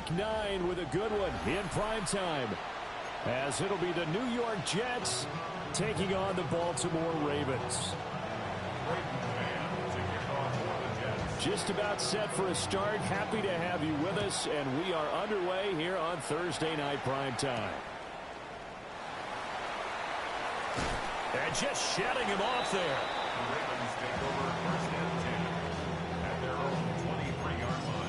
Week 9 with a good one in prime time, as it'll be the New York Jets taking on the Baltimore Ravens. Just about set for a start. Happy to have you with us, and we are underway here on Thursday Night Prime Time. And just shutting him off there. The Ravens take over first and 10 at their own 23-yard line.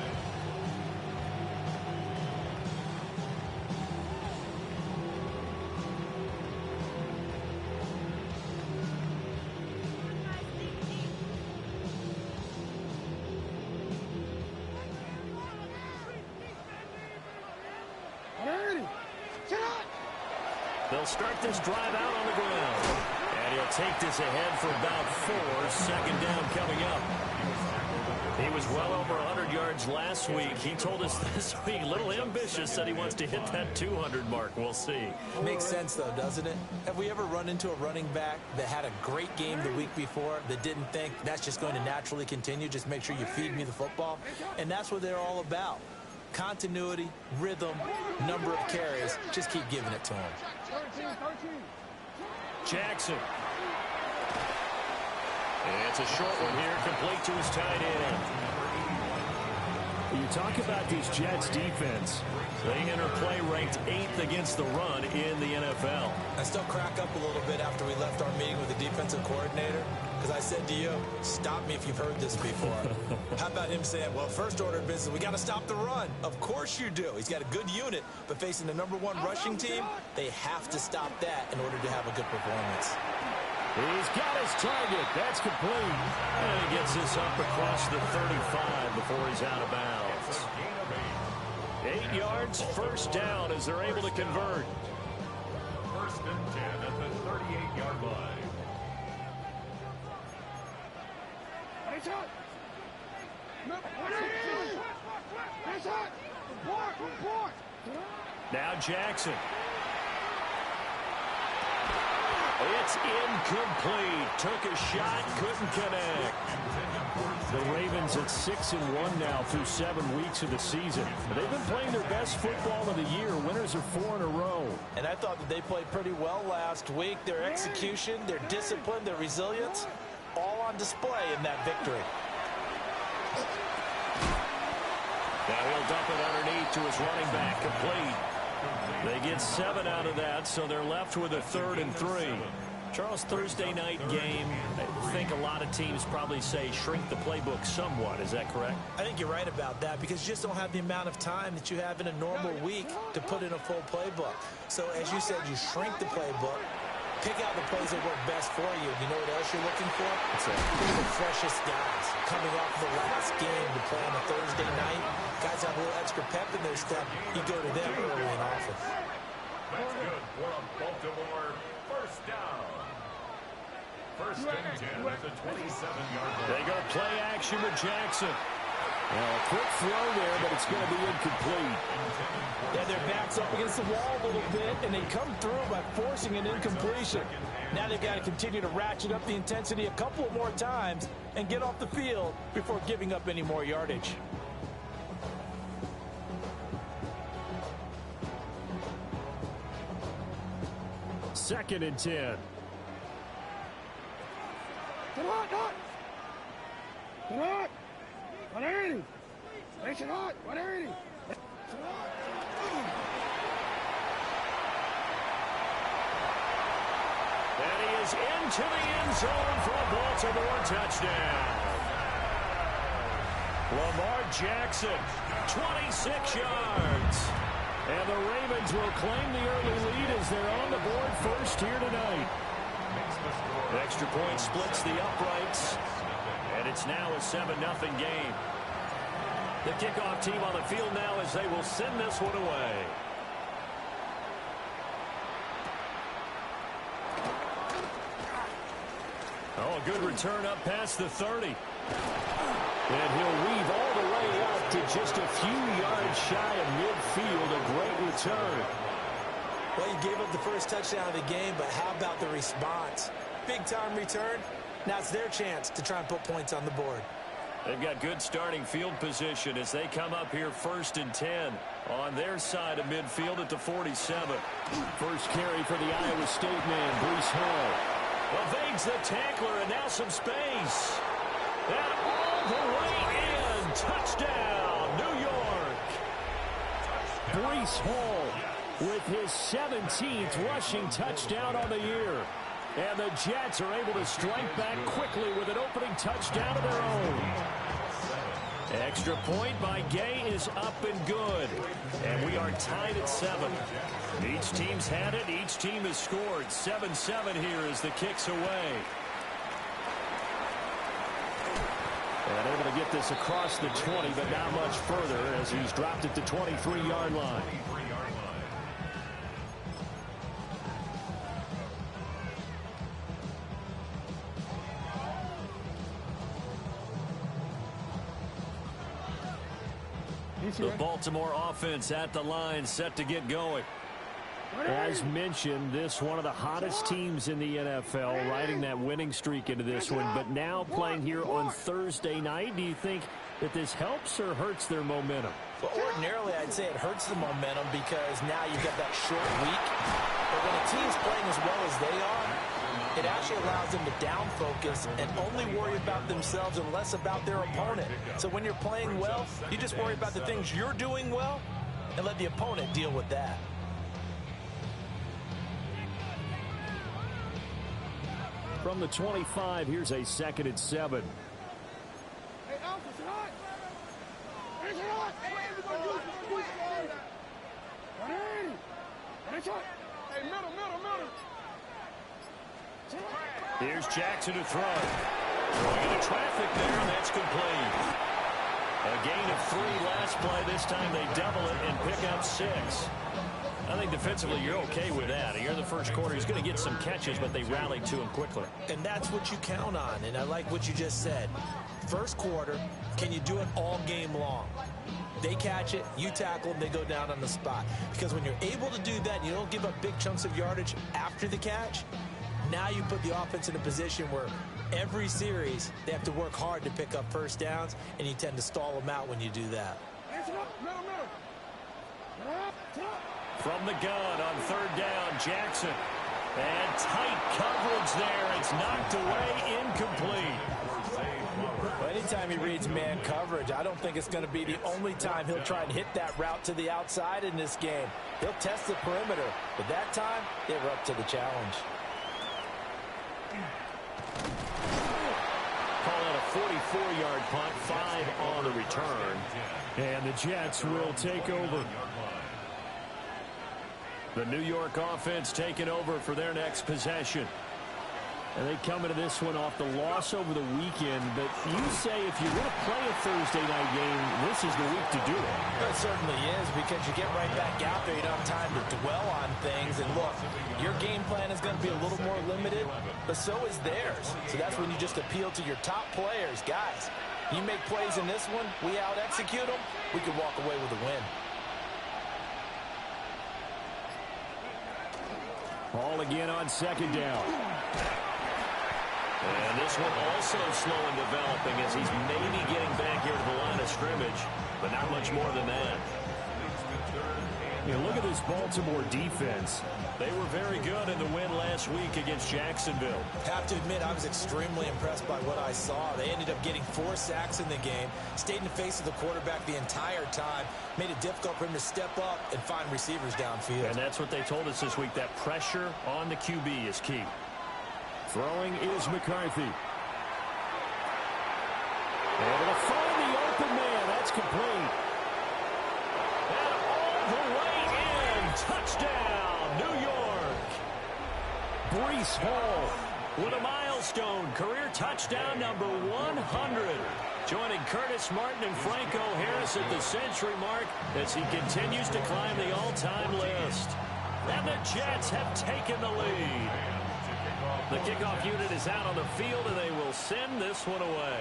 They'll start this drive out on the ground. And he'll take this ahead for about 4. Second down coming up. He was well over 100 yards last week. He told us this week, a little ambitious, said he wants to hit that 200 mark. We'll see. Makes sense, though, doesn't it? Have we ever run into a running back that had a great game the week before that didn't think that's just going to naturally continue? Just make sure you feed me the football. And that's what they're all about. Continuity, rhythm, number of carries. Just keep giving it to him. Jackson. It's a short one here, complete to his tight end. You talk about these Jets defense. They enter play ranked 8th against the run in the NFL. I still crack up a little bit after we left our meeting with the defensive coordinator, because I said to you, stop me if you've heard this before. How about him saying, well, first order of business, we got to stop the run. Of course you do. He's got a good unit, but facing the #1 rushing team, they have to stop that in order to have a good performance. He's got his target. That's complete. And he gets this up across the 35 before he's out of bounds. 8 yards, first down as they're able to convert. First and 10 at the 38-yard line. Now Jackson. It's incomplete. Took a shot, couldn't connect. The Ravens at 6-1 now through 7 weeks of the season. They've been playing their best football of the year. Winners of 4 in a row. And I thought that they played pretty well last week. Their execution, their discipline, their resilience, all on display in that victory. Now he'll dump it underneath to his running back, complete. They get 7 out of that, so they're left with a 3rd and 3. Charles, Thursday night game, I think a lot of teams probably say shrink the playbook somewhat. Is that correct? I think you're right about that, because you just don't have the amount of time that you have in a normal week to put in a full playbook. So as you said, you shrink the playbook, pick out the plays that work best for you. You know what else you're looking for? The freshest guys coming off the last game to play on a Thursday night. Guys have a little extra pep in their step. You go to them early and often. That's good for a Baltimore first down. First and 10 at the 27-yard line. They go play action with Jackson. Well, a quick throw there, but it's going to be incomplete. Yeah, their back's up against the wall a little bit, and they come through by forcing an incompletion. Now they've got to continue to ratchet up the intensity a couple of more times and get off the field before giving up any more yardage. Second and 10. And he is into the end zone for a Baltimore touchdown. Lamar Jackson, 26 yards. And the Ravens will claim the early lead as they're on the board first here tonight. Extra point splits the uprights. And it's now a 7-0 game. The kickoff team on the field now as they will send this one away. Oh, a good return up past the 30. And he'll weave all the way up to just a few yards shy of midfield. A great return. Well, you gave up the first touchdown of the game, but how about the response? Big-time return. Now it's their chance to try and put points on the board. They've got good starting field position as they come up here 1st and 10 on their side of midfield at the 47. First carry for the Iowa State man, Breece Hall. Evades the tackler, and now some space. And all the way in. Touchdown, New York. Breece Hall with his 17th rushing touchdown on the year. And the Jets are able to strike back quickly with an opening touchdown of their own. Extra point by Gay is up and good. And we are tied at 7. Each team's had it. Each team has scored. 7-7 here as the kick's away. And able to get this across the 20, but not much further as he's dropped at the 23-yard line. The Baltimore offense at the line, set to get going. As mentioned, this one of the hottest teams in the NFL, riding that winning streak into this one, but now playing here on Thursday night. Do you think that this helps or hurts their momentum? Well, ordinarily, I'd say it hurts the momentum because now you've got that short week. But when a team's playing as well as they are, it actually allows them to down focus and only worry about themselves and less about their opponent. So when you're playing well, you just worry about the things you're doing well and let the opponent deal with that. From the 25, here's a 2nd and 7. Here's Jackson to throw. Going into traffic there, and that's complete. A gain of 3 last play. This time they double it and pick up 6. I think defensively you're okay with that. Here in the first quarter, he's going to get some catches, but they rallied to him quickly. And that's what you count on, and I like what you just said. First quarter, can you do it all game long? They catch it, you tackle them, they go down on the spot. Because when you're able to do that, you don't give up big chunks of yardage after the catch, now you put the offense in a position where every series they have to work hard to pick up first downs, and you tend to stall them out when you do that. From the gun on 3rd down, Jackson. And tight coverage there. It's knocked away, incomplete. Well, anytime he reads man coverage, I don't think it's going to be the only time he'll try and hit that route to the outside in this game. He'll test the perimeter, but that time they were up to the challenge. Call out a 44-yard punt, 5 on the return. And the Jets will take over. The New York offense taking over for their next possession. And they come into this one off the loss over the weekend. But you say if you're going to play a Thursday night game, this is the week to do it. It certainly is, because you get right back out there. You don't have time to dwell on things. And look, your game plan is going to be a little more limited, but so is theirs. So that's when you just appeal to your top players. Guys, you make plays in this one, we out-execute them, we could walk away with a win. Ball again on 2nd down. And this one also slow in developing as he's maybe getting back here to the line of scrimmage, but not much more than that. You look at this Baltimore defense. They were very good in the win last week against Jacksonville. Have to admit, I was extremely impressed by what I saw. They ended up getting 4 sacks in the game, stayed in the face of the quarterback the entire time, made it difficult for him to step up and find receivers downfield. And that's what they told us this week, that pressure on the QB is key. Throwing is McCarthy. Able to find the open man. That's complete. And all the way in. Touchdown, New York. Breece Hall with a milestone career touchdown number 100. Joining Curtis Martin and Franco Harris at the century mark as he continues to climb the all-time list. And the Jets have taken the lead. The kickoff unit is out on the field, and they will send this one away.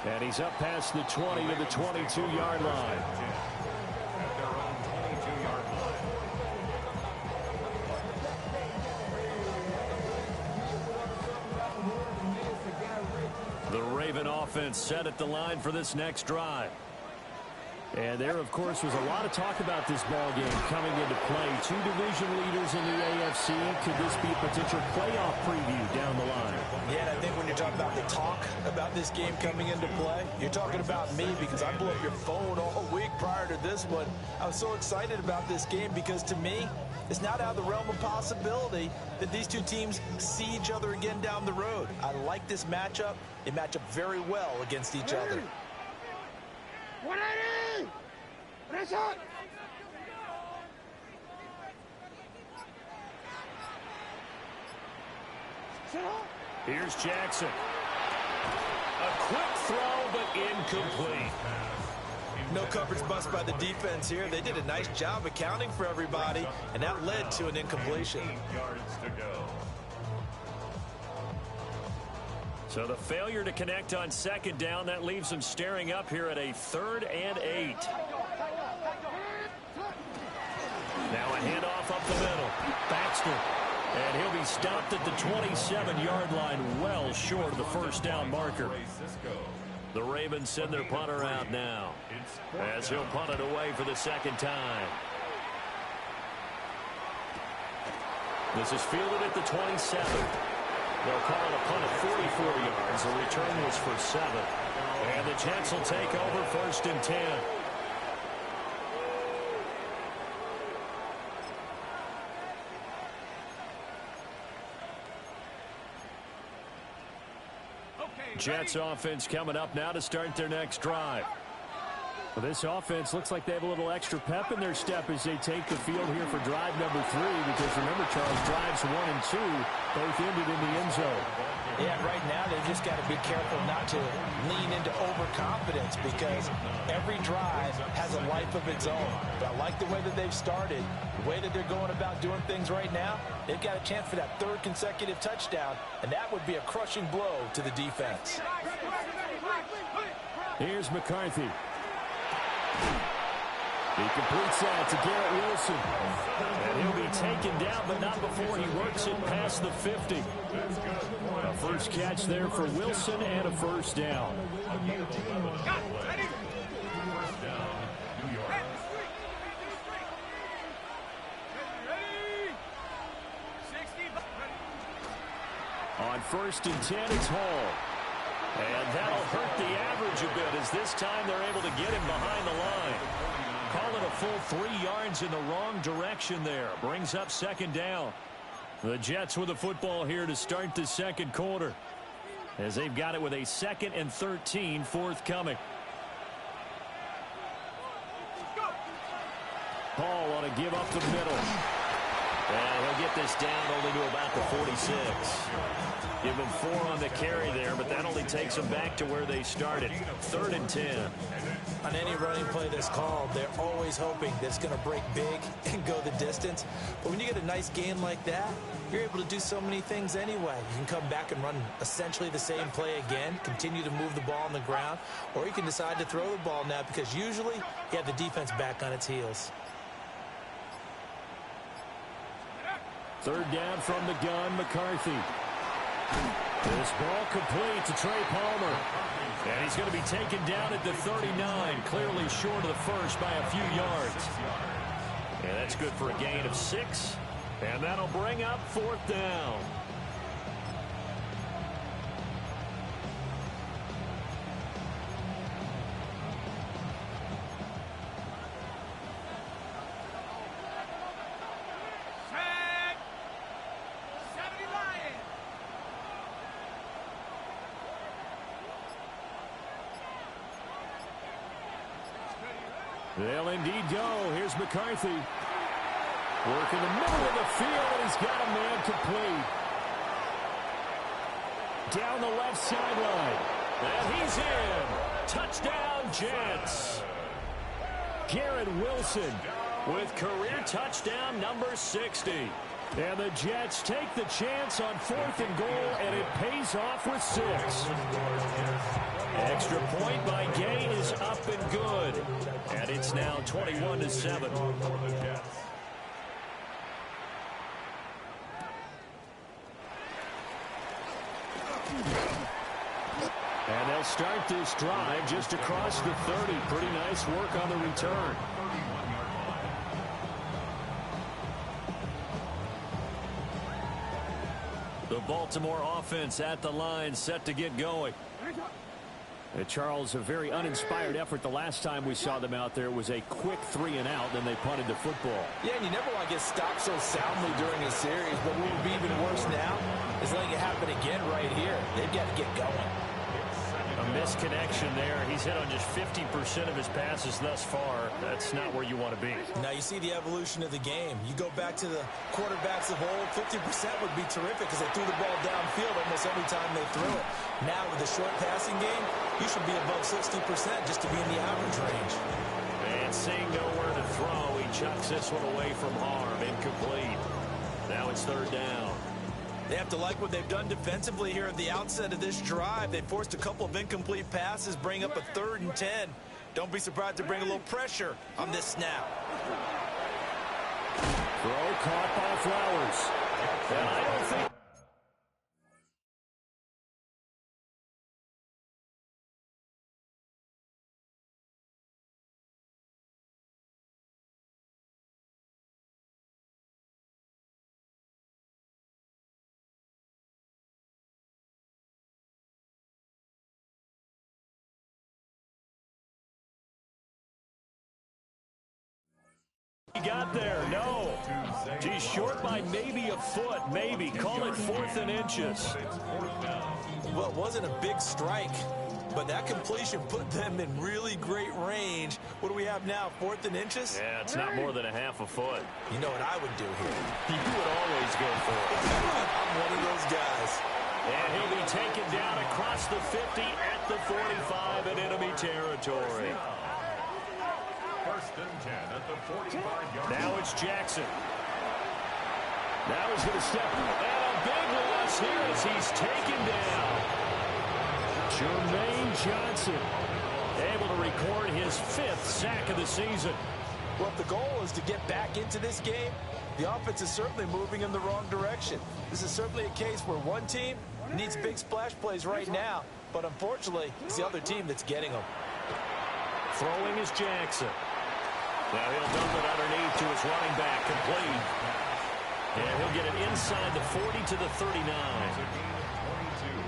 And he's up past the 20 to the 22-yard line. offense set at the line for this next drive. And there, of course, was a lot of talk about this ball game coming into play. Two division leaders in the AFC. Could this be a potential playoff preview down the line? Yeah, and I think when you're talking about the talk about this game coming into play, you're talking about me, because I blew up your phone all week prior to this one. I was so excited about this game because, to me, it's not out of the realm of possibility that these two teams see each other again down the road. I like this matchup. They match up very well against each other. 180! Press on! Here's Jackson. A quick throw, but incomplete. No coverage bust by the defense here. They did a nice job accounting for everybody, and that led to an incompletion. 8 yards to go. So the failure to connect on second down, that leaves them staring up here at a 3rd and 8. Now a handoff up the middle. Baxter. And he'll be stopped at the 27-yard line, well short of the first down marker. The Ravens send their punter out now, as he'll punt it away for the second time. This is fielded at the 27. They'll call it a punt of 44 yards. The return was for 7. And the Jets will take over 1st and 10. Jets offense coming up now to start their next drive. Well, this offense looks like they have a little extra pep in their step as they take the field here for drive number 3, because remember, Charles, drives 1 and 2 both ended in the end zone. Yeah, right now they've just got to be careful not to lean into overconfidence, because every drive has a life of its own. But I like the way that they've started, the way that they're going about doing things right now. They've got a chance for that 3rd consecutive touchdown, and that would be a crushing blow to the defense. Here's McCarthy. He completes that to Garrett Wilson. And he'll be taken down, but not before he works it past the 50. A first catch there for Wilson and a first down. On 1st and 10, it's Hall. And that'll hurt the average a bit, as this time they're able to get him behind the line. Call it a full 3 yards in the wrong direction there. Brings up 2nd down. The Jets with the football here to start the 2nd quarter, as they've got it with a 2nd and 13 forthcoming. Hall on a give up the middle. And he'll get this down only to about the 46. Give him 4 on the carry there, but that only takes them back to where they started. 3rd and 10. On any running play that's called, they're always hoping that it's going to break big and go the distance. But when you get a nice gain like that, you're able to do so many things anyway. You can come back and run essentially the same play again, continue to move the ball on the ground, or you can decide to throw the ball now, because usually you have the defense back on its heels. 3rd down from the gun, McCarthy. This ball complete to Trey Palmer. And he's going to be taken down at the 39, clearly short of the first by a few yards. And that's good for a gain of 6. And that'll bring up 4th down. They'll indeed go. Here's McCarthy. Working the middle of the field, and he's got a man complete. Down the left sideline. And he's in. Touchdown, Jets. Garrett Wilson with career touchdown number 60. And the Jets take the chance on 4th and goal, and it pays off with 6. Extra point by Gay is up and good. And it's now 21-7. And they'll start this drive just across the 30. Pretty nice work on the return. The Baltimore offense at the line, set to get going. Charles, a very uninspired effort the last time we saw them out there. It was a quick 3-and-out, then they punted the football. Yeah, and you never want to get stopped so soundly during a series, but what would be even worse now is letting it happen again right here. They've got to get going. A misconnection there. He's hit on just 50% of his passes thus far. That's not where you want to be. Now you see the evolution of the game. You go back to the quarterbacks of old, 50% would be terrific because they threw the ball downfield almost every time they threw it. Now with the short passing game, you should be above 60% just to be in the average range. And seeing nowhere to throw, he chucks this one away from harm. Incomplete. Now it's third down. They have to like what they've done defensively here at the outset of this drive. They forced a couple of incomplete passes, bring up a 3rd and 10. Don't be surprised to bring a little pressure on this snap. Throw caught by Flowers. And I don't think... He got there. No. He's short by maybe a foot. Maybe. Call it 4th and inches. Well, it wasn't a big strike, but that completion put them in really great range. What do we have now, 4th and inches? Yeah, it's not more than a half a foot. You know what I would do here? You would always go for it. I'm one of those guys. And he'll be taken down across the 50 at the 45 in enemy territory. 1st and 10 at the 45-yard line. Now it's Jackson. Now he's going to step. And a big loss here as he's taken down. Jermaine Johnson able to record his 5th sack of the season. Well, if the goal is to get back into this game, the offense is certainly moving in the wrong direction. This is certainly a case where one team needs big splash plays right now, but unfortunately, it's the other team that's getting them. Throwing is Jackson. Now he'll dump it underneath to his running back, complete. And he'll get it inside the 40 to the 39.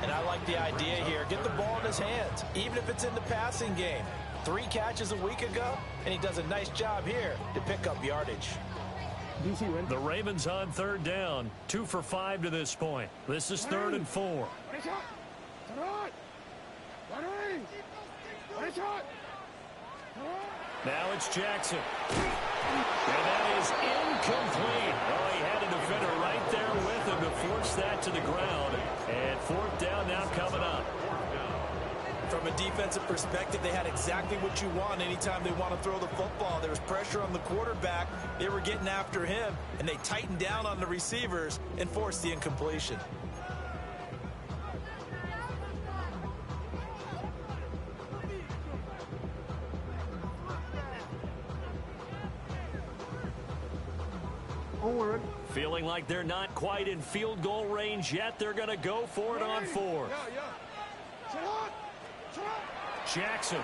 And I like the idea here. Get the ball in his hands, even if it's in the passing game. 3 catches a week ago, and he does a nice job here to pick up yardage. The Ravens on 3rd down. 2 for 5 to this point. This is 3rd and 4. Now it's Jackson. And that is incomplete. Oh, he had a defender right there with him to force that to the ground. And 4th down now coming up. From a defensive perspective, they had exactly what you want anytime they want to throw the football. There was pressure on the quarterback. They were getting after him, and they tightened down on the receivers and forced the incompletion. Feeling like they're not quite in field goal range yet. They're going to go for it on 4th. Jackson.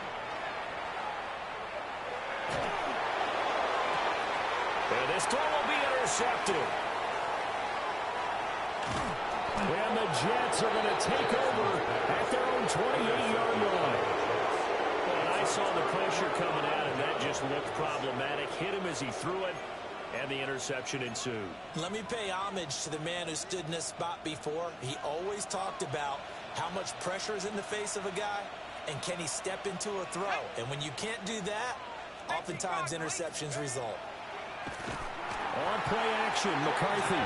And this throw will be intercepted. And the Jets are going to take over at their own 28-yard line. And I saw the pressure coming at him. That just looked problematic. Hit him as he threw it. And the interception ensued. Let me pay homage to the man who stood in this spot before. He always talked about how much pressure is in the face of a guy, and can he step into a throw. And when you can't do that, oftentimes interceptions result. On play action, McCarthy.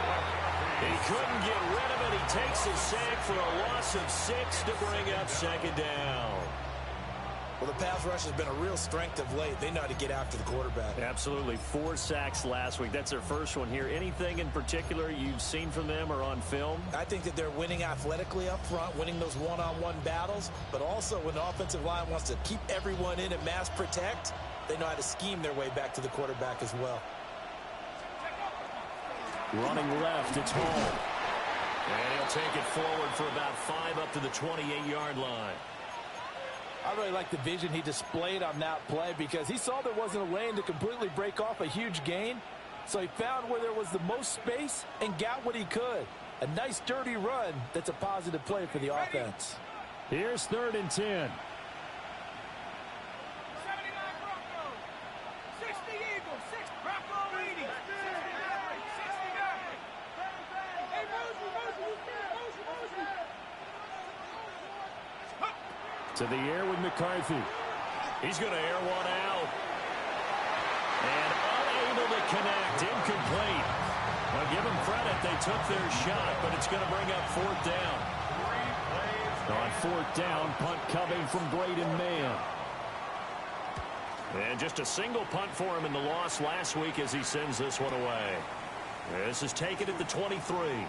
He couldn't get rid of it. He takes a sack for a loss of 6 to bring up 2nd down. Well, the pass rush has been a real strength of late. They know how to get after the quarterback. Absolutely. 4 sacks last week. That's their first one here. Anything in particular you've seen from them or on film? I think that they're winning athletically up front, winning those one-on-one battles, but also when the offensive line wants to keep everyone in and mass protect, they know how to scheme their way back to the quarterback as well. Running left, it's Hall. And he'll take it forward for about 5 up to the 28-yard line. I really like the vision he displayed on that play because he saw there wasn't a lane to completely break off a huge gain. So he found where there was the most space and got what he could. A nice dirty run that's a positive play for the offense. Here's 3rd and 10. To the air with McCarthy. He's going to air one out. And unable to connect. Incomplete. Well, give them credit. They took their shot, but it's going to bring up 4th down. On 4th down, punt coming from Braden Mann. And just a single punt for him in the loss last week as he sends this one away. This is taken at the 23.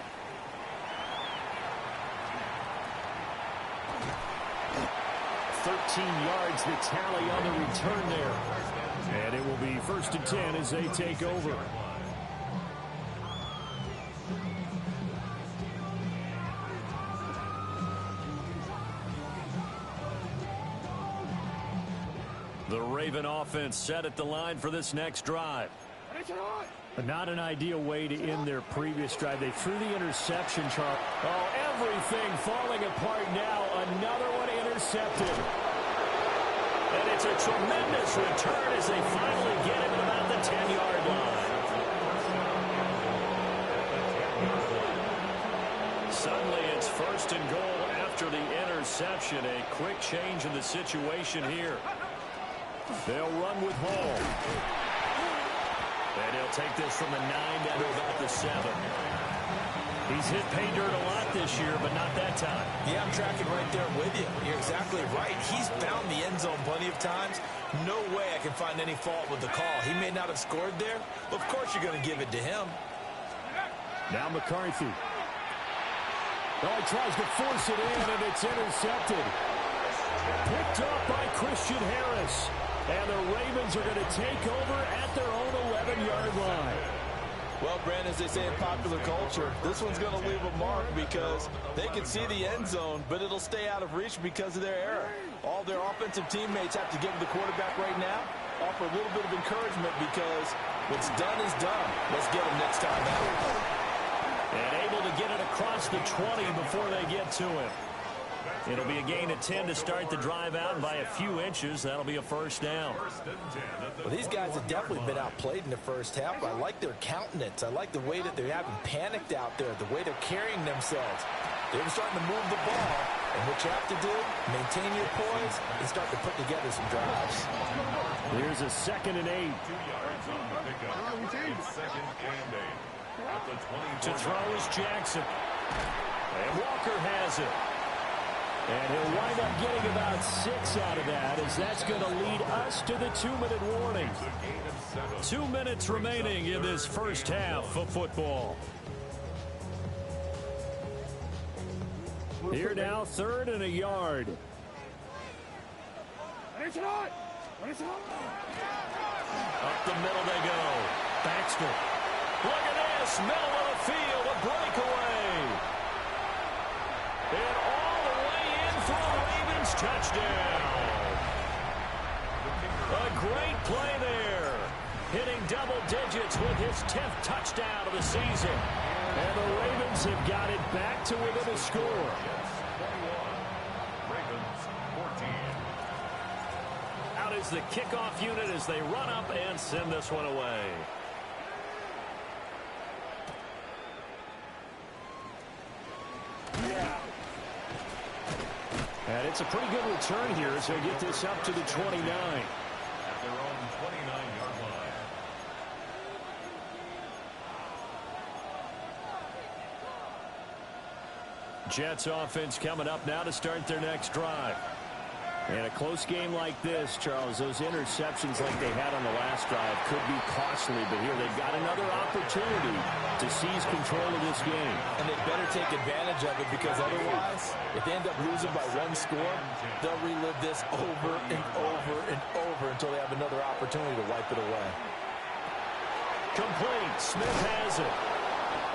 13 yards the tally on the return there. And it will be 1st and 10 as they take over. The Raven offense set at the line for this next drive. Not an ideal way to end their previous drive. They threw the interception, Charles. Oh, everything falling apart now. Another one intercepted. And it's a tremendous return as they finally get it at about the 10-yard line. Suddenly it's 1st and goal after the interception. A quick change in the situation here. They'll run with Hall. And he'll take this from the 9 down to about the 7. He's hit pay dirt a lot this year, but not that time. Yeah, I'm tracking right there with you. You're exactly right. He's found the end zone plenty of times. No way I can find any fault with the call. He may not have scored there, but of course you're going to give it to him. Now McCarthy. Oh, he tries to force it in, and it's intercepted. Picked up by Christian Harris. And the Ravens are going to take over at their own 11-yard line. Well, Brandon, as they say in popular culture, this one's going to leave a mark because they can see the end zone, but it'll stay out of reach because of their error. All their offensive teammates have to give the quarterback right now, offer a little bit of encouragement because what's done is done. Let's get him next time out. And able to get it across the 20 before they get to him. It'll be a gain of 10 to start the drive out, and by a few inches, that'll be a 1st down. Well, these guys have definitely been outplayed in the first half. I like their countenance. I like the way that they haven't panicked out there, the way they're carrying themselves. They're starting to move the ball, and what you have to do, maintain your poise and start to put together some drives. Here's a 2nd and 8. 2 yards on the pickup. It's 2nd and 8. At the 20. To throw is Jackson. And Walker has it. And he'll wind up getting about 6 out of that, as that's going to lead us to the 2-minute warning. 2 minutes remaining in this first half of football. Here now, 3rd and a yard. Up the middle they go. Baxter. Look at this. Middle of the field. A breakaway. And all the way in for a Ravens touchdown. A great play there. Hitting double digits with his 10th touchdown of the season. And the Ravens have got it back to within a score. 21. Ravens 14. Out is the kickoff unit as they run up and send this one away. And it's a pretty good return here as they get this up to the 29. At their own 29-yard line. Jets offense coming up now to start their next drive. And a close game like this, Charles, those interceptions like they had on the last drive could be costly, but here they've got another opportunity to seize control of this game. And they better take advantage of it because otherwise, if they end up losing by 1 score, they'll relive this over and over and over until they have another opportunity to wipe it away. Complete. Smith has it.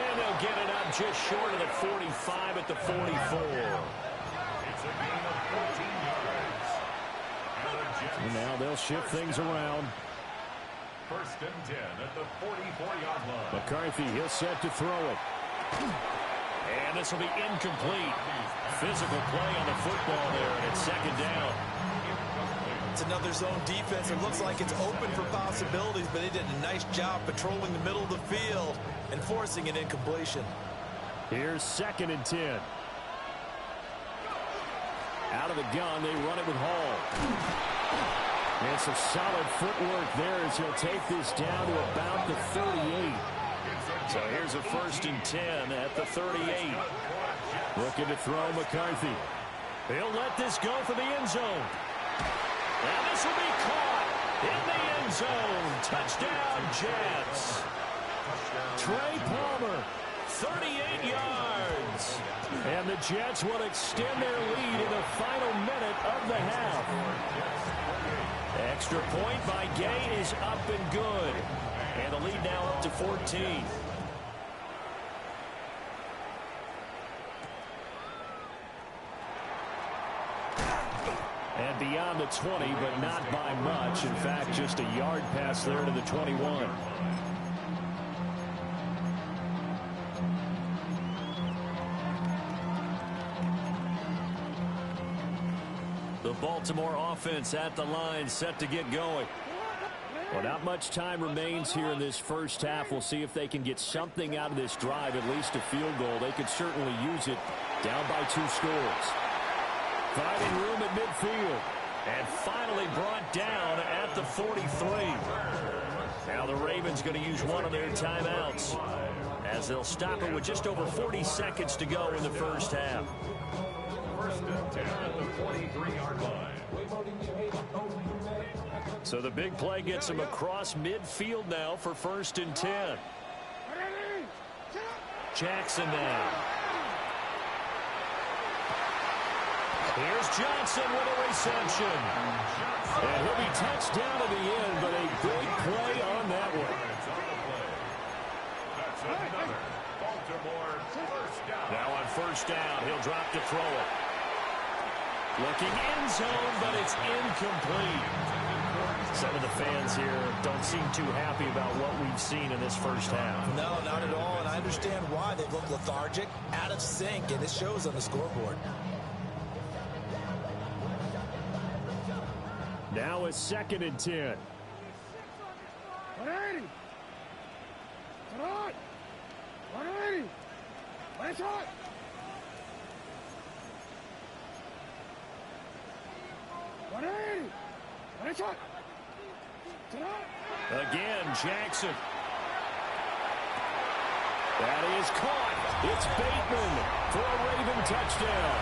And they'll get it up just short of the 45 at the 44. It's a gain of 14 yards. And now they'll shift things around. First and 10 at the 44-yard line. McCarthy, he'll set to throw it. And this will be incomplete. Physical play on the football there, and it's second down. It's another zone defense. It looks like it's open for possibilities, but they did a nice job patrolling the middle of the field and forcing an incompletion. Here's second and 10. Out of the gun, they run it with Hall. And some solid footwork there as he'll take this down to about the 38. So here's a first and 10 at the 38. Looking to throw McCarthy. He'll let this go for the end zone. And this will be caught in the end zone. Touchdown, Jets. Trey Palmer. 38 yards. And the Jets will extend their lead in the final minute of the half. Extra point by Gay is up and good. And the lead now up to 14. And beyond the 20, but not by much. In fact, just a yard pass there to the 21. The Baltimore offense at the line, set to get going. Well, not much time remains here in this first half. We'll see if they can get something out of this drive, at least a field goal. They could certainly use it, down by 2 scores. Finding room at midfield. And finally brought down at the 43. Now the Ravens going to use one of their timeouts, as they'll stop it with just over 40 seconds to go in the first half. First and 10 at the 43-yard line. So the big play gets him across midfield now for first and 10. Jackson now. Here's Johnson with a reception. And he'll be touched down at the end, but a big play on that one. That's another Baltimore first down. Now on first down, he'll drop to throw it. Looking end zone, but it's incomplete. Some of the fans here don't seem too happy about what we've seen in this first half. No, not at all, and I understand why. They look lethargic, out of sync, and it shows on the scoreboard. Now it's second and 10. 180. Right. 180. That's right. 180. That's right. Again, Jackson. That is caught. It's Bateman for a Raven touchdown.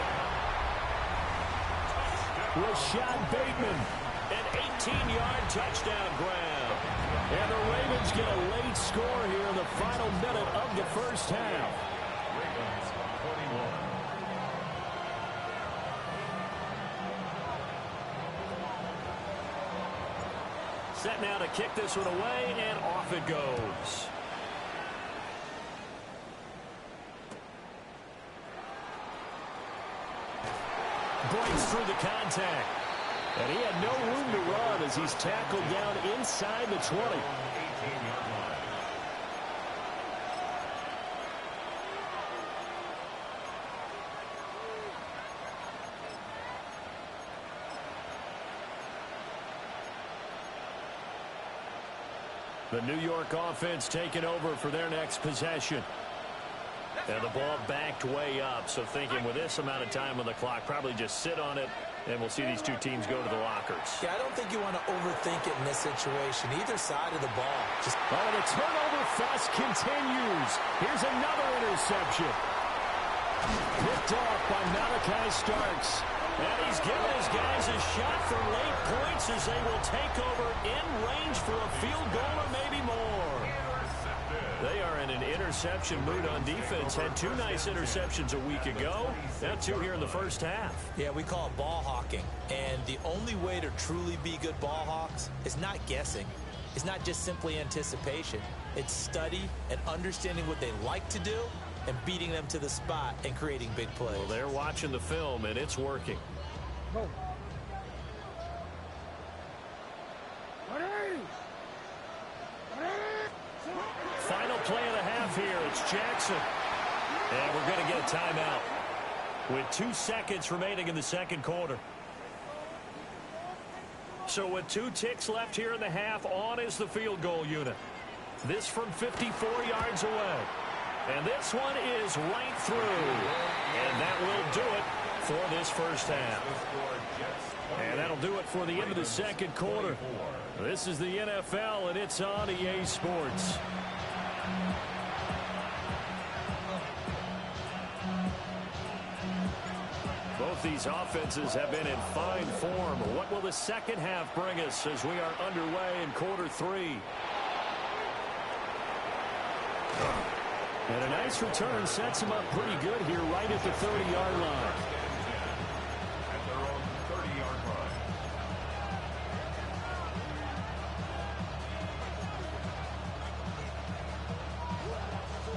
Rashad Bateman. An 18-yard touchdown grab. And the Ravens get a late score here in the final minute of the first half. Ravens 21. Set now to kick this one away, and off it goes. Breaks through the contact. And he had no room to run as he's tackled down inside the 20. 18-yard line. The New York offense taking over for their next possession. And the ball backed way up, so thinking with this amount of time on the clock, probably just sit on it, and we'll see these two teams go to the lockers. Yeah, I don't think you want to overthink it in this situation. Either side of the ball. Just the turnover fuss continues. Here's another interception. Picked off by Malachi Starks. And he's given his guys a shot for late points as they will take over in range for a field goal or maybe more. They are in an interception mood on defense. Had 2 nice interceptions a week ago. Now 2 here in the first half. Yeah, we call it ball hawking. And the only way to truly be good ball hawks is not guessing. It's not just simply anticipation. It's study and understanding what they like to do and beating them to the spot and creating big plays. Well, they're watching the film, and it's working. Go. Jackson. And we're going to get a timeout with 2 seconds remaining in the second quarter. So with 2 ticks left here in the half, on is the field goal unit. This from 54 yards away. And this one is right through. And that will do it for this first half. And that'll do it for the end of the second quarter. This is the NFL, and it's on EA Sports. Both these offenses have been in fine form. What will the second half bring us as we are underway in quarter 3? And a nice return sets him up pretty good here right at the 30-yard line. At their own 30-yard line.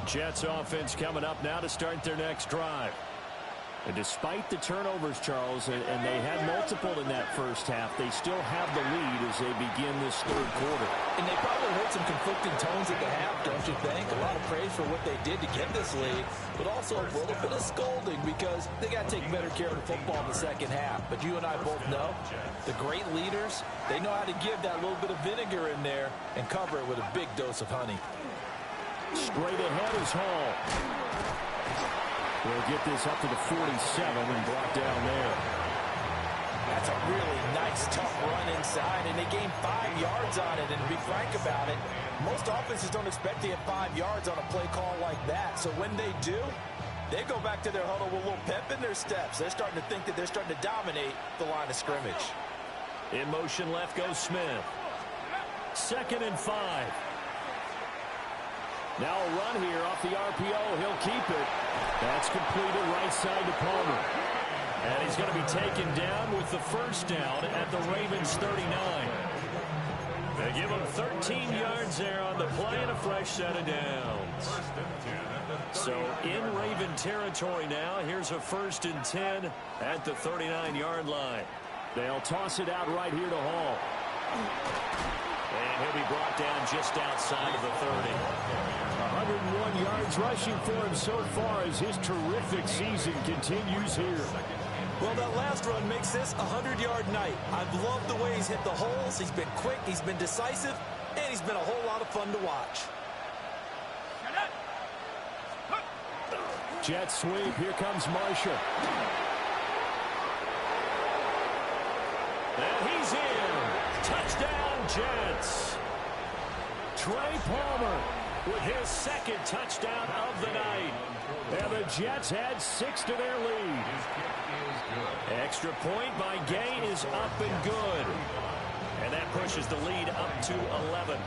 Jets offense coming up now to start their next drive. And despite the turnovers, Charles, and they had multiple in that first half, they still have the lead as they begin this third quarter. And they probably heard some conflicting tones at the half, don't you think? A lot of praise for what they did to get this lead, but also a little bit of scolding because they got to take better care of the football in the second half. But you and I both know the great leaders, they know how to give that little bit of vinegar in there and cover it with a big dose of honey. Straight ahead is Hall. We'll get this up to the 47 and brought down there. That's a really nice, tough run inside, and they gained 5 yards on it. And to be frank about it, most offenses don't expect to get 5 yards on a play call like that. So when they do, they go back to their huddle with a little pep in their steps. They're starting to think that they're starting to dominate the line of scrimmage. In motion left goes Smith. 2nd and 5. Now a run here off the RPO. He'll keep it. That's completed right side to Palmer. And he's going to be taken down with the first down at the Ravens 39. They give him 13 yards there on the play and a fresh set of downs. So in Raven territory now. Here's a 1st and 10 at the 39-yard line. They'll toss it out right here to Hall. And he'll be brought down just outside of the 30. 101 yards rushing for him so far as his terrific season continues here. Well, that last run makes this a 100-yard night. I've loved the way he's hit the holes. He's been quick, he's been decisive, and he's been a whole lot of fun to watch. Jet sweep. Here comes Marshall. And he's in. Touchdown, Jets. Trey Palmer with his 2nd touchdown of the night. And the Jets add 6 to their lead. Extra point by Gay is up and good. And that pushes the lead up to 11.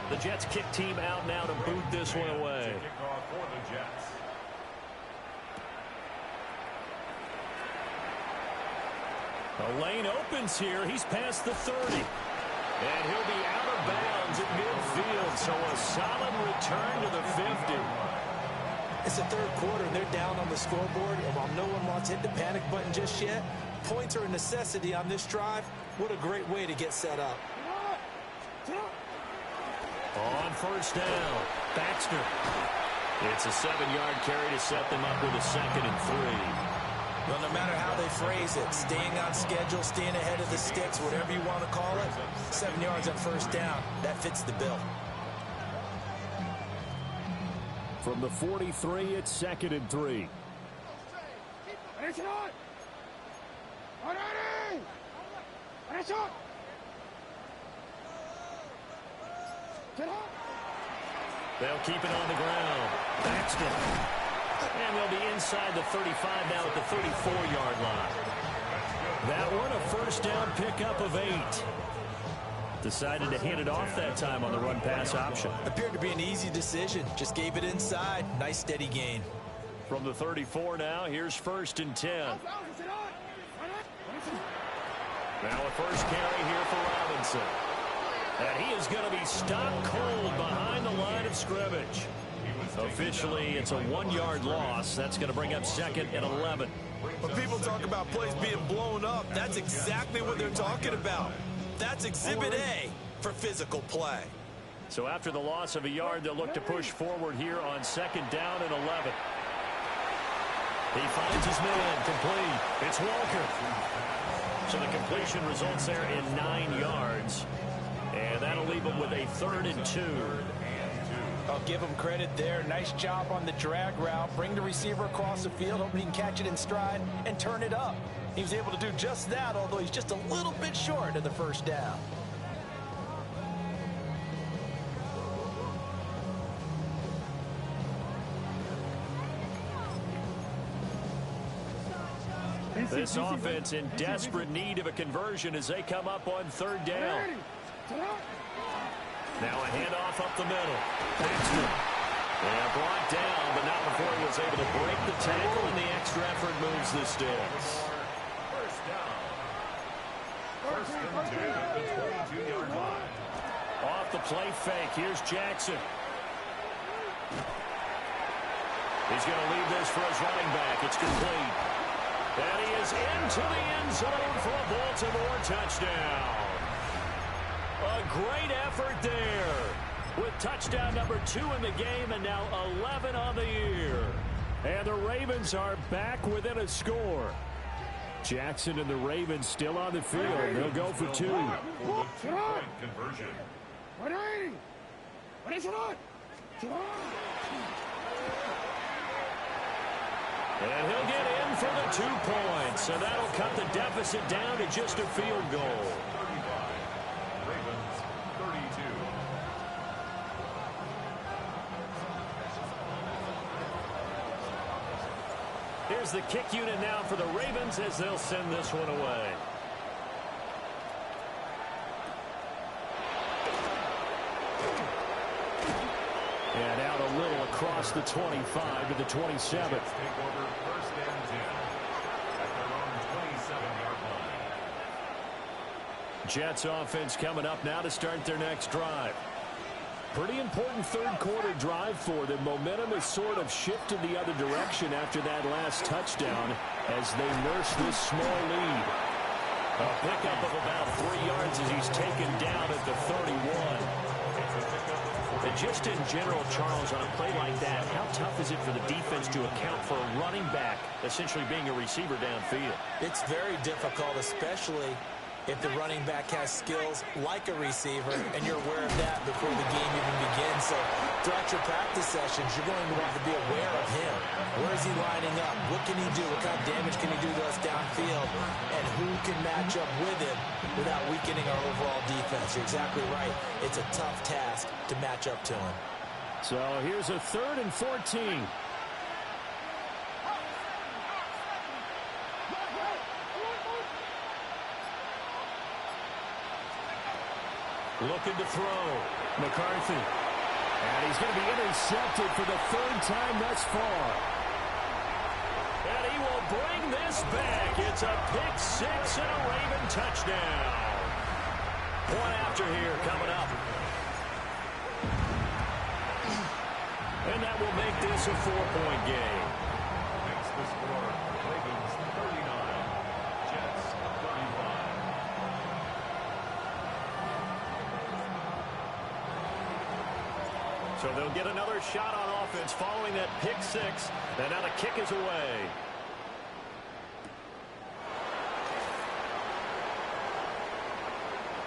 The Jets kick team out now to boot this one away. The lane opens here. He's past the 30. And he'll be out of bounds at midfield. So a solid return to the 50. It's the third quarter, and they're down on the scoreboard. And while no one wants to hit the panic button just yet, points are a necessity on this drive. What a great way to get set up. On first down, Baxter. It's a 7-yard carry to set them up with a 2nd and 3. Well, no matter how they phrase it, staying on schedule, staying ahead of the sticks, whatever you want to call it, 7 yards on first down, that fits the bill. From the 43, it's 2nd and 3. They'll keep it on the ground. Baxter. And they'll be inside the 35 now at the 34-yard line. That one a first down pickup of 8. Decided to hand it off that time on the run-pass option. Appeared to be an easy decision. Just gave it inside. Nice, steady gain. From the 34 now, here's 1st and 10. Now a first carry here for Robinson. And he is going to be stopped cold behind the line of scrimmage. Officially, it's a 1-yard loss. That's going to bring up 2nd and 11. When people talk about plays being blown up, that's exactly what they're talking about. That's Exhibit A for physical play. So after the loss of a yard, they'll look to push forward here on 2nd down and 11. He finds his man, complete. It's Walker. So the completion results there in 9 yards. And that'll leave him with a 3rd and 2. I'll give him credit there. Nice job on the drag route. Bring the receiver across the field, hoping he can catch it in stride and turn it up. He was able to do just that, although he's just a little bit short of the 1st down. This offense in desperate need of a conversion as they come up on 3rd down. Now a handoff up the middle. Baxter. Yeah, brought down, but not before he was able to break the tackle, and the extra effort moves the sticks. First down. 1st and 2 at the 22-yard line. Off the play fake. Here's Jackson. He's going to leave this for his running back. It's complete. And he is into the end zone for a Baltimore touchdown. A great effort there with touchdown number 2 in the game and now 11 on the year. And the Ravens are back within a score. Jackson and the Ravens still on the field. They'll go for 2. Two-point conversion. And he'll get in for the 2 points. And that'll cut the deficit down to just a field goal. 35. Ravens 32. Here's the kick unit now for the Ravens as they'll send this one away. And out a little across the 25 to the 27. Take over 1st and 10 at their own 27-yard line. Jets offense coming up now to start their next drive. Pretty important 3rd quarter drive for them. Momentum has sort of shifted the other direction after that last touchdown as they nurse this small lead. A pickup of about 3 yards as he's taken down at the 31. And just in general, Charles, on a play like that, how tough is it for the defense to account for a running back essentially being a receiver downfield? It's very difficult, especially if the running back has skills like a receiver, and you're aware of that before the game even begins. So throughout your practice sessions, you're going to want to be aware of him. Where is he lining up? What can he do? What kind of damage can he do to us downfield? And who can match up with him without weakening our overall defense? You're exactly right. It's a tough task to match up to him. So here's a 3rd and 14. Looking to throw. McCarthy. And he's going to be intercepted for the 3rd time thus far. And he will bring this back. It's a pick 6 and a Raven touchdown. Point after here coming up. And that will make this a 4-point game. Makes the score Ravens 39. Jets 35. So they'll get another shot on offense following that pick 6. And now the kick is away.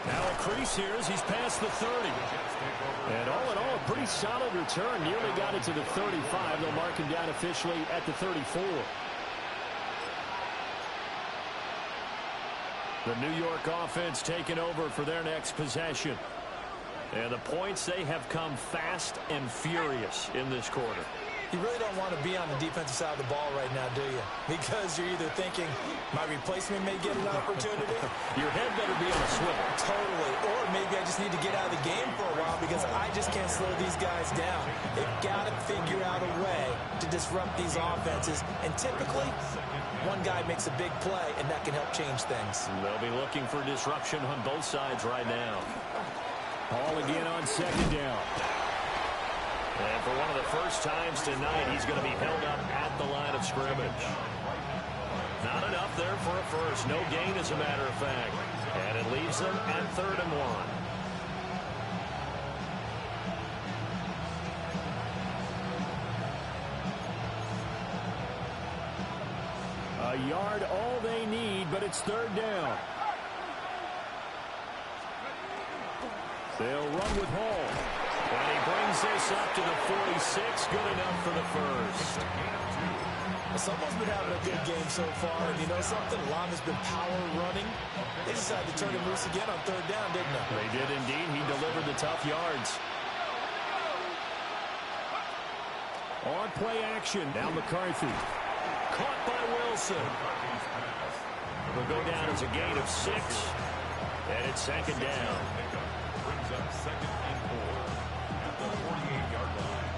Now a crease here as he's past the 30. And all in all, a pretty solid return. Nearly got it to the 35. They'll mark him down officially at the 34. The New York offense taking over for their next possession. And the points, they have come fast and furious in this quarter. You really don't want to be on the defensive side of the ball right now, do you? Because you're either thinking, my replacement may get an opportunity. Your head better be on a swivel. Totally. Or maybe I just need to get out of the game for a while because I just can't slow these guys down. They've got to figure out a way to disrupt these offenses. And typically, one guy makes a big play, and that can help change things. They'll be looking for disruption on both sides right now. Ball again on 2nd down. And for one of the first times tonight, he's going to be held up at the line of scrimmage. Not enough there for a first. No gain, as a matter of fact. And it leaves them at 3rd and 1. yard, all they need, but it's third down. They'll run with Hall. And he brings this up to the 46. Good enough for the first. Someone's been having a good game so far. And you know something? A lot has been power running. They decided to turn him loose again on third down, didn't they? They did indeed. He delivered the tough yards. On play action. Now McCarthy. Caught by Wilson. It'll go down as a gain of 6. And it's second down. Brings up second and 4 at the 48-yard line.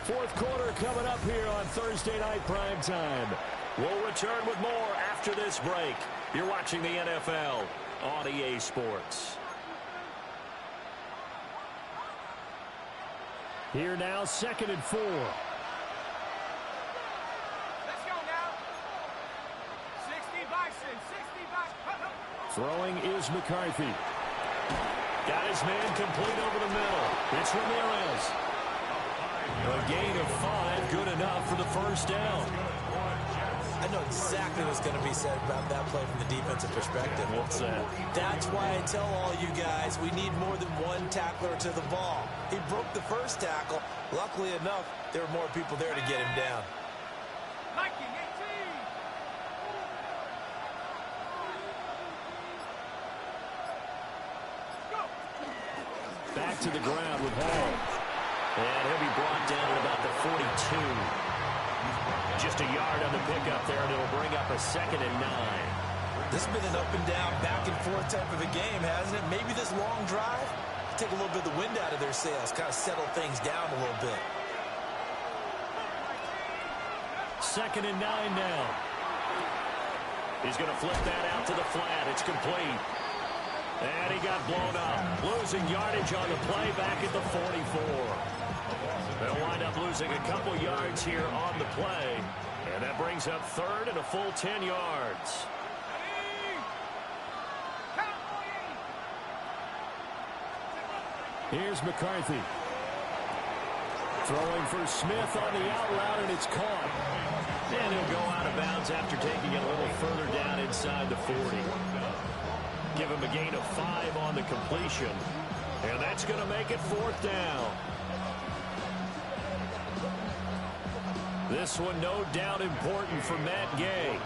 Fourth quarter coming up here on Thursday Night Primetime. We'll return with more after this break. You're watching the NFL on EA Sports. Here now, second and 4. Let's go now. 60 Bison, 60 Bison. Throwing is McCarthy. Got his man complete over the middle. It's Ramirez. A gain of 5, good enough for the first down. I know exactly what's going to be said about that play from the defensive perspective. What's that? That's why I tell all you guys we need more than one tackler to the ball. He broke the first tackle. Luckily enough, there were more people there to get him down. Mikey, 18. Go. Back to the ground with Hall. And he'll be brought down at about the 42. Just a yard on the pickup there, and it'll bring up a second and 9. This has been an up and down, back and forth type of a game, hasn't it? Maybe this long drive take a little bit of the wind out of their sails, kind of settle things down a little bit. Second and 9 now. He's going to flip that out to the flat. It's complete. And he got blown up. Losing yardage on the play back at the 44. They'll wind up losing a couple yards here on the play. And that brings up third and a full 10 yards. Here's McCarthy. Throwing for Smith on the out route, and it's caught. And he'll go out of bounds after taking it a little further down inside the 40. Give him a gain of 5 on the completion. And that's going to make it fourth down. This one no doubt important for Matt Gay.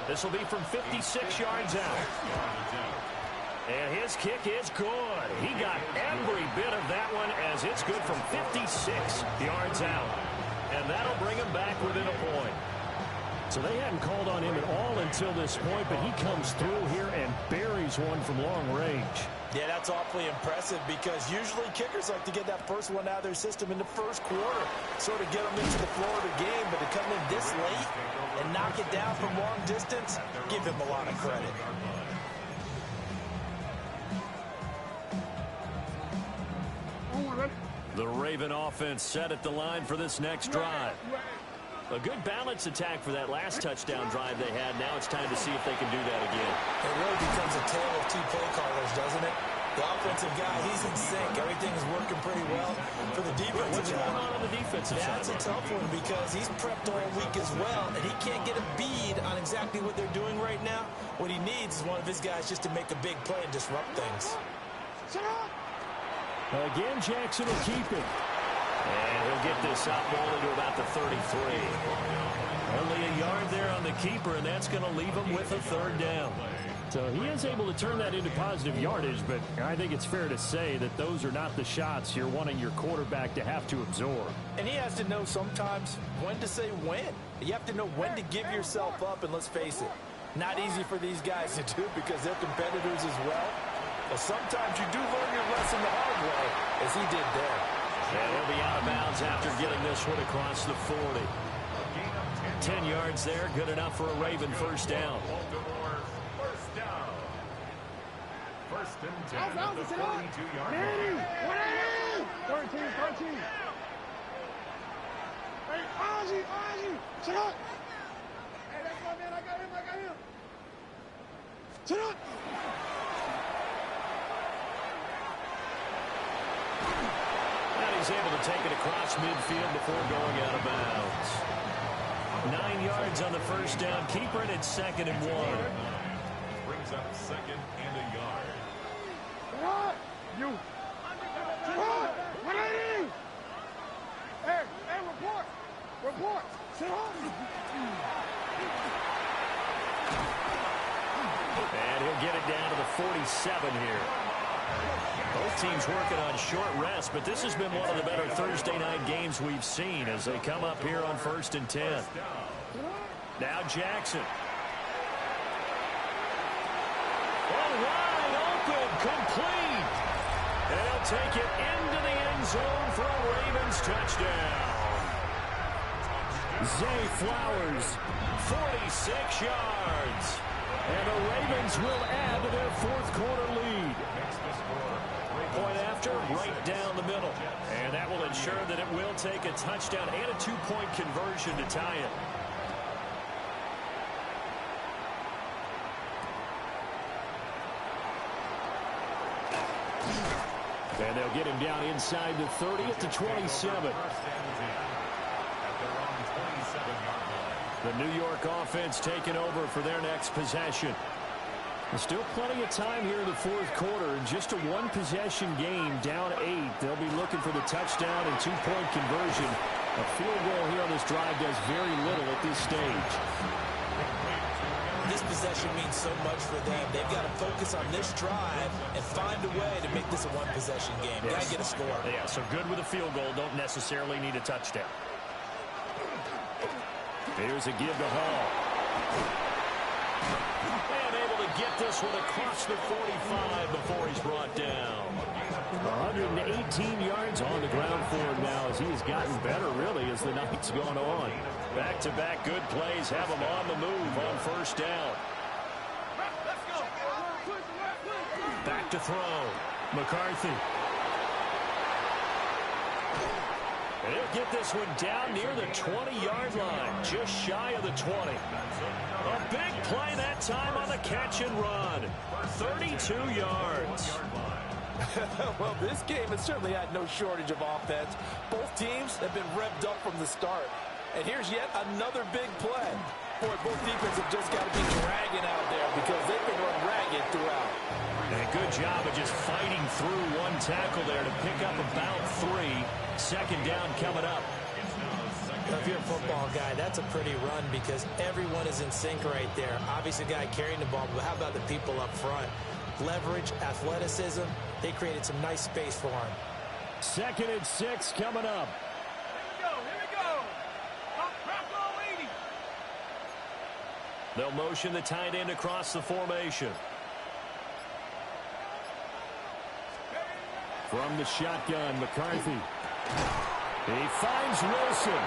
This will be from 56 yards out. And his kick is good. He got every bit of that one as it's good from 56 yards out. And that'll bring him back within a point. So they hadn't called on him at all until this point, but he comes through here and buries one from long range. Yeah, that's awfully impressive because usually kickers like to get that first one out of their system in the first quarter, sort of get them into the flow of the game, but to come in this late and knock it down from long distance, give him a lot of credit. The Raven offense set at the line for this next drive. A good balance attack for that last touchdown drive they had. Now it's time to see if they can do that again. It really becomes a tale of two play callers, doesn't it? The offensive guy, he's in sync. Everything's working pretty well. For the defensive What's going on the defensive side? That's a tough one because he's prepped all week as well, and he can't get a bead on exactly what they're doing right now. What he needs is one of his guys just to make a big play and disrupt things. Again, Jackson will keep it. And he'll get this up only to about the 33. Only a yard there on the keeper, and that's going to leave him with a third down. So he is able to turn that into positive yardage, but I think it's fair to say that those are not the shots you're wanting your quarterback to have to absorb. And he has to know sometimes when to say when. You have to know when to give yourself up, and let's face it, not easy for these guys to do because they're competitors as well. But sometimes you do learn your lesson the hard way, as he did there. And he'll be out of bounds after getting this one across the 40. 10 yards there, good enough for a Raven first down. Baltimore, first down. First and 10 at the 42-yard line. 13. Hey, Ozzy, sit up. Hey, that's my man. I got him. Sit up. And he's able to take it across midfield before going out of bounds. 9 yards on the first down. Keeper it at 2nd and 1. Brings up 2nd and a yard. You. What I need? Hey, report. Report. Sit on. And he'll get it down to the 47 here. Both teams working on short rest, but this has been one of the better Thursday night games we've seen as they come up here on 1st and 10. Now Jackson. Oh, wide open, complete. And he'll take it into the end zone for a Ravens touchdown. Zay Flowers, 46 yards. And the Ravens will add to their 4th quarter lead. Point after, right down the middle. And that will ensure that it will take a touchdown and a 2-point conversion to tie it. And they'll get him down inside the 30 at the 27. The New York offense taking over for their next possession. There's still plenty of time here in the 4th quarter. In just a 1-possession game, down 8. They'll be looking for the touchdown and 2-point conversion. A field goal here on this drive does very little at this stage. This possession means so much for them. They've got to focus on this drive and find a way to make this a 1-possession game. Yes. Got to get a score. Yeah, so good with a field goal. Don't necessarily need a touchdown. Here's a give to Hall. And able to get this one across the 45 before he's brought down. 118 yards on the ground for him now as he has gotten better, really, as the night's gone on. Back-to-back good plays have him on the move on 1st down. Back to throw. McCarthy. And he'll get this one down near the 20-yard line, just shy of the 20. A big play that time on the catch and run. 32 yards. Well, this game has certainly had no shortage of offense. Both teams have been revved up from the start. And here's yet another big play. Boy, both defenses have just got to be dragging out there because they've been run ragged throughout. And a good job of just fighting through one tackle there to pick up about 3. 2nd down coming up. If you're a football guy, that's a pretty run because everyone is in sync right there. Obviously, the guy carrying the ball, but how about the people up front? Leverage, athleticism, they created some nice space for him. 2nd and 6 coming up. Here we go. Rock 80. They'll motion the tight end across the formation. From the shotgun, McCarthy. He finds Wilson.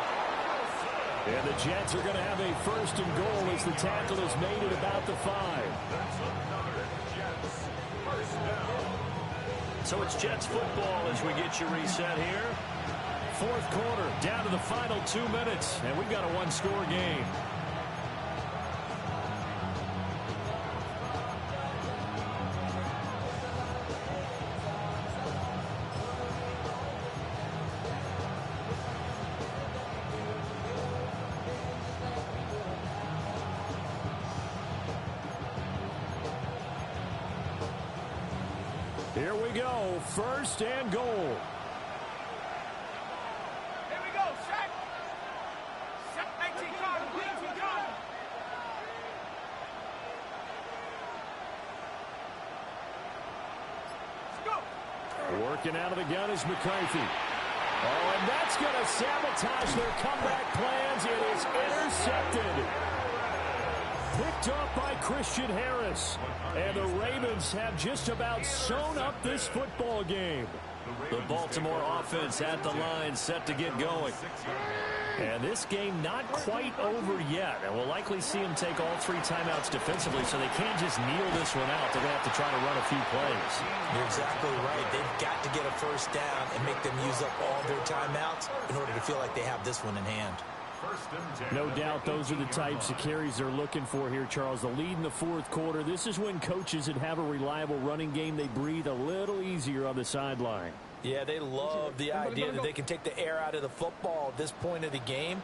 And the Jets are going to have a 1st and goal as the tackle is made at about the 5. So it's Jets football as we get you reset here. 4th quarter, down to the final 2 minutes, and we've got a 1-score game. Here we go, 1st and goal. Here we go, Shaq. Shaq, 18 card, please, card. Let's go. Working out of the gun is McCarthy. Oh, and that's going to sabotage their comeback plans. It is intercepted. Picked off by Christian Harris. And the Ravens have just about sewn up this football game. The Baltimore offense at the line set to get going. And this game not quite over yet. And we'll likely see them take all 3 timeouts defensively, so they can't just kneel this one out. They're going to have to try to run a few plays. You're exactly right. They've got to get a 1st down and make them use up all their timeouts in order to feel like they have this one in hand. No doubt those are the types of carries they're looking for here, Charles. The lead in the 4th quarter. This is when coaches that have a reliable running game, they breathe a little easier on the sideline. Yeah, they love the idea that they can take the air out of the football at this point of the game.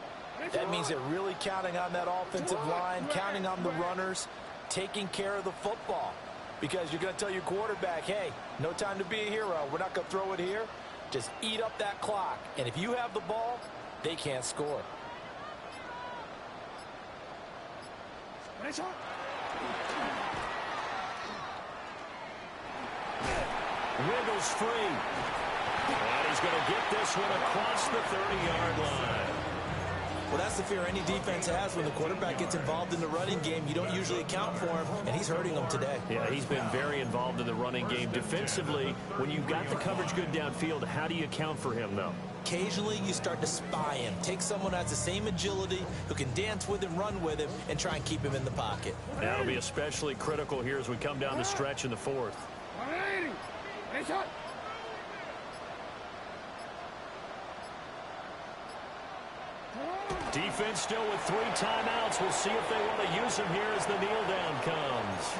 That means they're really counting on that offensive line, counting on the runners, taking care of the football. Because you're going to tell your quarterback, hey, no time to be a hero. We're not going to throw it here. Just eat up that clock. And if you have the ball, they can't score. Wiggles free. And he's going to get this one across the 30-yard line. Well, that's the fear any defense has when the quarterback gets involved in the running game. You don't usually account for him, and he's hurting them today. Yeah, he's been very involved in the running game. Defensively, when you've got the coverage good downfield, how do you account for him, though? Occasionally, you start to spy him. Take someone who has the same agility, who can dance with him, run with him, and try and keep him in the pocket. That'll be especially critical here as we come down the stretch in the fourth. Defense still with 3 timeouts. We'll see if they want to use them here as the kneel down comes.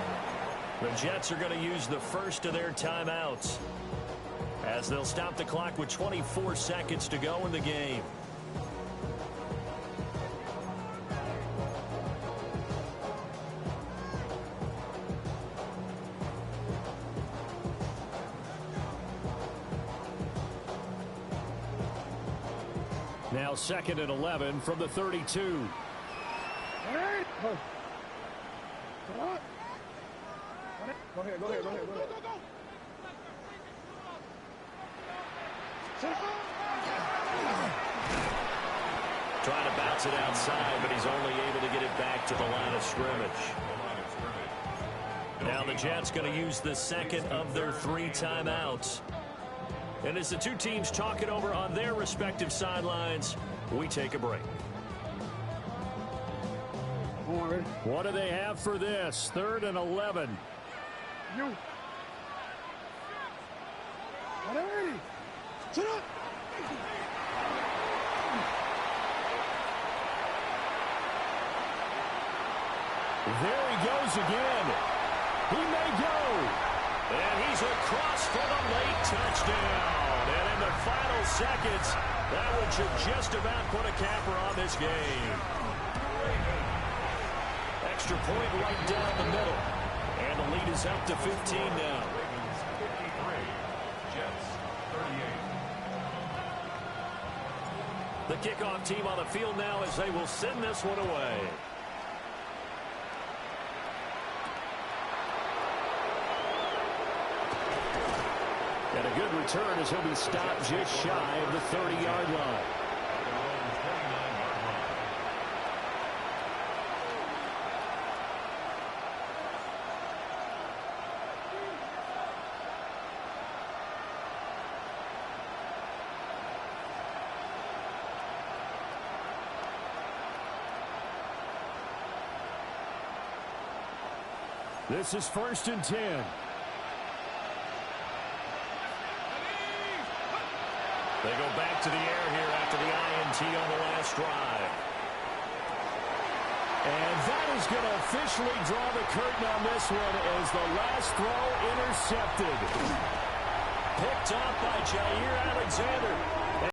The Jets are going to use the first of their timeouts as they'll stop the clock with 24 seconds to go in the game. Now 2nd and 11 from the 32. Go ahead, go ahead. Trying to bounce it outside, but he's only able to get it back to the line of scrimmage. Now the Jets going to use the second of their 3 timeouts. And as the two teams talk it over on their respective sidelines, we take a break. What do they have for this? 3rd and 11. You. Sit up. There he goes again. He may go. And he's across for the late touchdown. And in the final seconds, that one should just about put a capper on this game. Extra point right down the middle. And the lead is up to 15 now. Jets 38. The kickoff team on the field now as they will send this one away. And a good return as he'll be stopped just shy of the 30-yard line. This is 1st and 10. They go back to the air here after the INT on the last drive. And that is going to officially draw the curtain on this one as the last throw intercepted. Picked off by Jair Alexander.